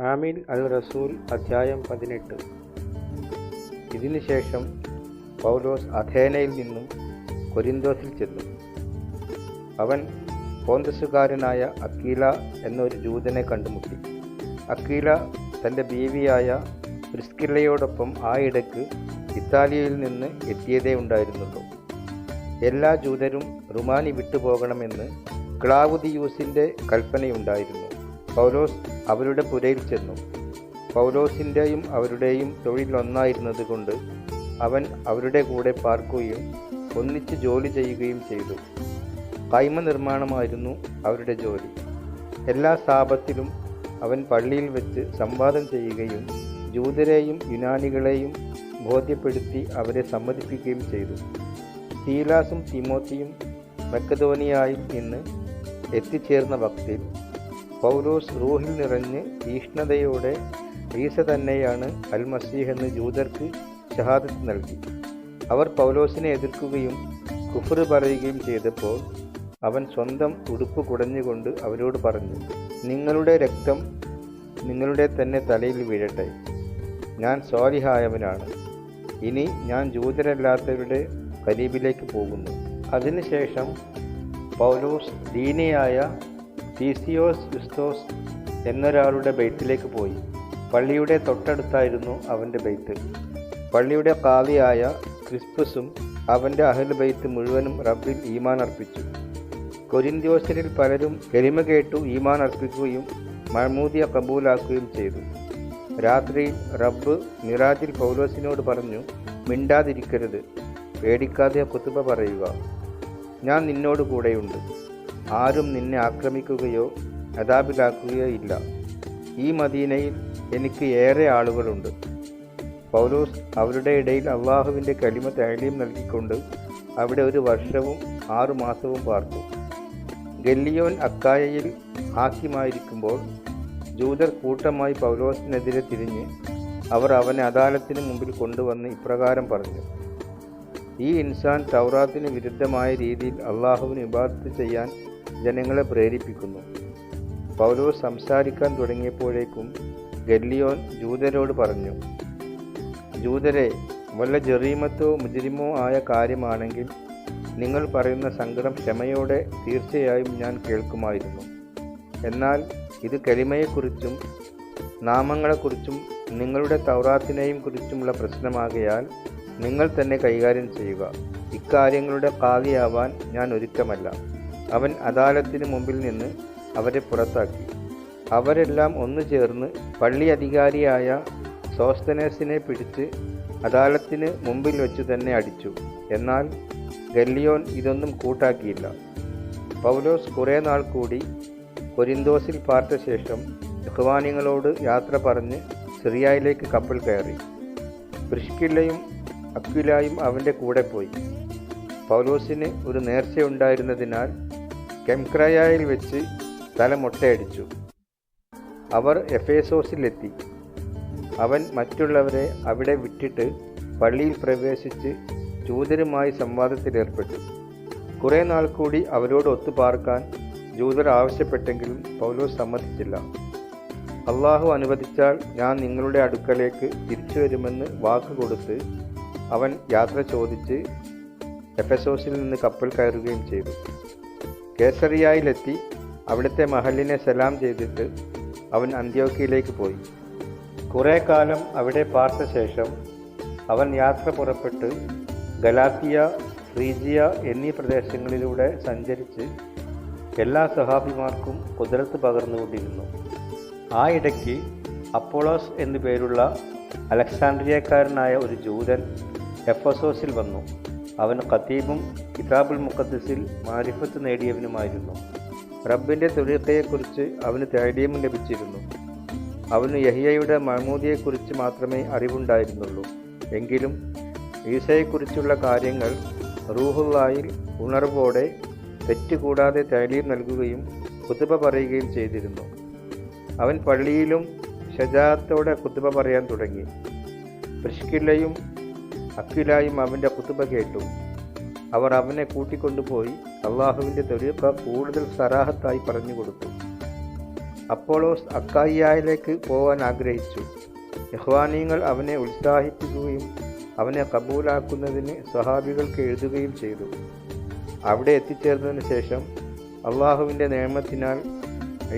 ആമിൽ അൽ റസൂൽ അധ്യായം 18. ഇതിനുശേഷം പൗലോസ് അഥേനയിൽ നിന്നും കൊരിന്തോസിൽ ചെന്നു. അവൻ പോന്തസുകാരനായ അക്കീല എന്നൊരു ജൂതനെ കണ്ടുമുട്ടി. അക്കീല തൻ്റെ ബീവിയായ പ്രിസ്കില്ലയോടൊപ്പം ആ ഇടയ്ക്ക് ഇത്താലിയയിൽ നിന്ന് എത്തിയതേ ഉണ്ടായിരുന്നുള്ളൂ. എല്ലാ ജൂതരും റുമാനി വിട്ടുപോകണമെന്ന് ക്ലാവുദിയൂസിൻ്റെ കൽപ്പനയുണ്ടായിരുന്നു. പൗലോസ് അവരുടെ പുരയിൽ ചെന്നു. പൗലോസിൻ്റെയും അവരുടെയും തൊഴിൽ ഒന്നായിരുന്നത് കൊണ്ട് അവൻ അവരുടെ കൂടെ പാർക്കുകയും ഒന്നിച്ച് ജോലി ചെയ്യുകയും ചെയ്തു. കൈമ നിർമ്മാണമായിരുന്നു അവരുടെ ജോലി. എല്ലാ സാബത്തിലും അവൻ പള്ളിയിൽ വെച്ച് സംവാദം ചെയ്യുകയും ജൂതരെയും യുനാനികളെയും ബോധ്യപ്പെടുത്തി അവരെ സമ്മതിപ്പിക്കുകയും ചെയ്തു. സീലാസും തിമോത്തിയും മക്കദോനിയായിൽ നിന്ന് എത്തിച്ചേർന്ന വക്തിൽ പൗലോസ് റൂഹിൽ നിറഞ്ഞ് തീഷ്ണതയോടെ ഈസ തന്നെയാണ് അൽ മസീഹ് എന്ന് ജൂതർക്ക് ഷഹാദത്ത് നൽകി. അവർ പൗലോസിനെ എതിർക്കുകയും കുഫ്ർ പറയുകയും ചെയ്തപ്പോൾ അവൻ സ്വന്തം ഉടുപ്പ് കുടഞ്ഞുകൊണ്ട് അവരോട് പറഞ്ഞു, നിങ്ങളുടെ രക്തം നിങ്ങളുടെ തന്നെ തലയിൽ വീഴട്ടെ. ഞാൻ സ്വാലിഹായവനാണ്. ഇനി ഞാൻ ജൂതരല്ലാത്തവരുടെ കരീബിലേക്ക് പോകുന്നു. അതിനുശേഷം പൗലോസ് ദീനിയായ തീസിയോസ് യുസ്തോസ് എന്നൊരാളുടെ ബൈത്തിലേക്ക് പോയി. പള്ളിയുടെ തൊട്ടടുത്തായിരുന്നു അവൻ്റെ ബൈത്ത്. പള്ളിയുടെ കാളിയായ ക്രിസ്പസും അവൻ്റെ അഹ്ൽ ബൈത്ത് മുഴുവനും റബ്ബിൽ ഈമാൻ അർപ്പിച്ചു. കൊരിന്ത്യോസ്യരിൽ പലരും കലിമ കേട്ടു ഈമാൻ അർപ്പിക്കുകയും മഹ്മൂദിയ കബൂലാക്കുകയും ചെയ്തു. രാത്രിയിൽ റബ്ബ് മിറാജിൽ പൗലോസിനോട് പറഞ്ഞു, മിണ്ടാതിരിക്കരുത്, പേടിക്കാതെ ഖുതുബ പറയുക. ഞാൻ നിന്നോട് കൂടെയുണ്ട്. ആരും നിന്നെ ആക്രമിക്കുകയോ അദാബിലാക്കുകയോ ഇല്ല. ഈ മദീനയിൽ എനിക്ക് ഏറെ ആളുകളുണ്ട്. പൗലോസ് അവരുടെ ഇടയിൽ അള്ളാഹുവിൻ്റെ കലിമ തഅലീം നൽകിക്കൊണ്ട് അവിടെ 1 വർഷവും 6 മാസവും പാർത്തു. ഗല്ലിയോൻ അക്കായയിൽ ഹാക്കിമായിരിക്കുമ്പോൾ ജൂതർ കൂട്ടമായി പൗലോസിനെതിരെ തിരിഞ്ഞ് അവർ അവനെ അദാലത്തിന് മുമ്പിൽ കൊണ്ടുവന്ന് ഇപ്രകാരം പറഞ്ഞു, ഈ ഇൻസാൻ തൗറാത്തിന് വിരുദ്ധമായ രീതിയിൽ അള്ളാഹുവിന് ഇബാദത്ത് ചെയ്യാൻ ജനങ്ങളെ പ്രേരിപ്പിക്കുന്നു. പൗലോസ് സംസാരിക്കാൻ തുടങ്ങിയപ്പോഴേക്കും ഗല്ലിയോൻ ജൂതരോട് പറഞ്ഞു, ജൂതരെ, വല്ല ജറീമത്തോ മുജ്രിമോ ആയ കാര്യമാണെങ്കിൽ നിങ്ങൾ പറയുന്ന സങ്കടം ക്ഷമയോടെ തീർച്ചയായും ഞാൻ കേൾക്കുമായിരുന്നു. എന്നാൽ ഇത് കലിമയെക്കുറിച്ചും നാമങ്ങളെക്കുറിച്ചും നിങ്ങളുടെ തൗറാത്തിനെയും കുറിച്ചുമുള്ള പ്രശ്നമാകയാൽ നിങ്ങൾ തന്നെ കൈകാര്യം ചെയ്യുക. ഇക്കാര്യങ്ങളുടെ കാദിയാവാൻ ഞാൻ ഒരുക്കമല്ല. അവൻ അദാലത്തിന് മുമ്പിൽ നിന്ന് അവരെ പുറത്താക്കി. അവരെല്ലാം ഒന്നു ചേർന്ന് പള്ളി അധികാരിയായ സോസ്തനേസിനെ പിടിച്ച് അദാലത്തിന് മുമ്പിൽ വെച്ചു തന്നെ അടിച്ചു. എന്നാൽ ഗല്ലിയോൻ ഇതൊന്നും കൂട്ടാക്കിയില്ല. പൗലോസ് കുറേ നാൾ കൂടി കൊരിന്തോസിൽ പാർത്ത ശേഷം ഇഖ്വാനികളോട് യാത്ര പറഞ്ഞ് സിറിയയിലേക്ക് കപ്പൽ കയറി. പ്രിസ്കില്ലയും അക്വിലായും അവൻ്റെ കൂടെ പോയി. പൗലോസിന് ഒരു നേർച്ചയുണ്ടായിരുന്നതിനാൽ കെംക്രയായിൽ വെച്ച് തല മൊട്ടയടിച്ചു. അവർ എഫേസോസിലെത്തി. അവൻ മറ്റുള്ളവരെ അവിടെ വിട്ടിട്ട് പള്ളിയിൽ പ്രവേശിച്ച് ജൂതരുമായി സംവാദത്തിലേർപ്പെട്ടു. കുറേ നാൾ കൂടി അവരോട് ഒത്തുപാർക്കാൻ ജൂതർ ആവശ്യപ്പെട്ടെങ്കിലും പൗലോസ് സമ്മതിച്ചില്ല. അള്ളാഹു അനുവദിച്ചാൽ ഞാൻ നിങ്ങളുടെ അടുക്കലേക്ക് തിരിച്ചു വരുമെന്ന് വാക്ക് കൊടുത്ത് അവൻ യാത്ര ചോദിച്ച് എഫെസോസിൽ നിന്ന് കപ്പൽ കയറുകയും ചെയ്തു. കേസറിയയിലെത്തി അവിടുത്തെ മഹലിനെ സലാം ചെയ്തിട്ട് അവൻ അന്ത്യോക്യയിലേക്ക് പോയി. കുറേ കാലം അവിടെ പാർത്ത ശേഷം അവൻ യാത്ര പുറപ്പെട്ട് ഗലാത്തിയ, ഫ്രീജിയ എന്നീ പ്രദേശങ്ങളിലൂടെ സഞ്ചരിച്ച് എല്ലാ സഹാബിമാർക്കും ഖുദ്റത്ത് പകർന്നുകൊണ്ടിരുന്നു. ആ ഇടയ്ക്ക് അപ്പോളോസ് എന്നു പേരുള്ള അലക്സാണ്ട്രിയക്കാരനായ ഒരു ജൂതൻ എഫെസോസിൽ വന്നു. അവൻ ഖതീബും കിതാബുൽ മുഖദ്ദസിൽ മാരിഫത്ത് നേടിയവനുമായിരുന്നു. റബ്ബിൻ്റെ ത്വരീഖയെക്കുറിച്ച് അവന് തഅലീം ലഭിച്ചിരുന്നു. അവന് യഹ്യയുടെ മഹ്മൂദിയെക്കുറിച്ച് മാത്രമേ അറിവുണ്ടായിരുന്നുള്ളൂ. എങ്കിലും ഈസയെക്കുറിച്ചുള്ള കാര്യങ്ങൾ റൂഹുള്ളായിൽ ഉണർവോടെ തെറ്റുകൂടാതെ തഅലീം നൽകുകയും ഖുതുബ പറയുകയും ചെയ്തിരുന്നു. അവൻ പള്ളിയിലും ഷജാഅത്തോടെ ഖുതുബ പറയാൻ തുടങ്ങി. പ്രിസ്കില്ലയും അക്വിലായും അവൻ്റെ ഖുതുബ കേട്ടു. അവർ അവനെ കൂട്ടിക്കൊണ്ടുപോയി അള്ളാഹുവിൻ്റെ ത്വരീഖ കൂടുതൽ സറാഹത്തായി പറഞ്ഞു കൊടുത്തു. അപ്പോളോസ് അക്കായിയായിലേക്ക് പോകാൻ ആഗ്രഹിച്ചു. ഇഖ്വാനീങ്ങൾ അവനെ ഉത്സാഹിപ്പിക്കുകയും അവനെ കബൂലാക്കുന്നതിന് സ്വഹാബികൾക്ക് എഴുതുകയും ചെയ്തു. അവിടെ എത്തിച്ചേർന്നതിന് ശേഷം അള്ളാഹുവിൻ്റെ നിയമത്തിനാൽ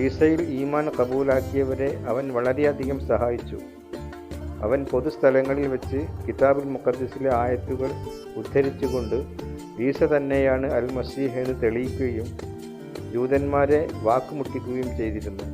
ഈസയിൽ ഈമാൻ കബൂലാക്കിയവരെ അവൻ വളരെയധികം സഹായിച്ചു. അവൻ പൊതുസ്ഥലങ്ങളിൽ വെച്ച് കിതാബുൽ മുഖദ്ദസിലെ ആയത്തുകൾ ഉദ്ധരിച്ചുകൊണ്ട് ഈസ തന്നെയാണ് അൽ മസീഹ് എന്ന് തെളിയിക്കുകയും ജൂതന്മാരെ വാക്കുമുട്ടിക്കുകയും ചെയ്തിരുന്നു.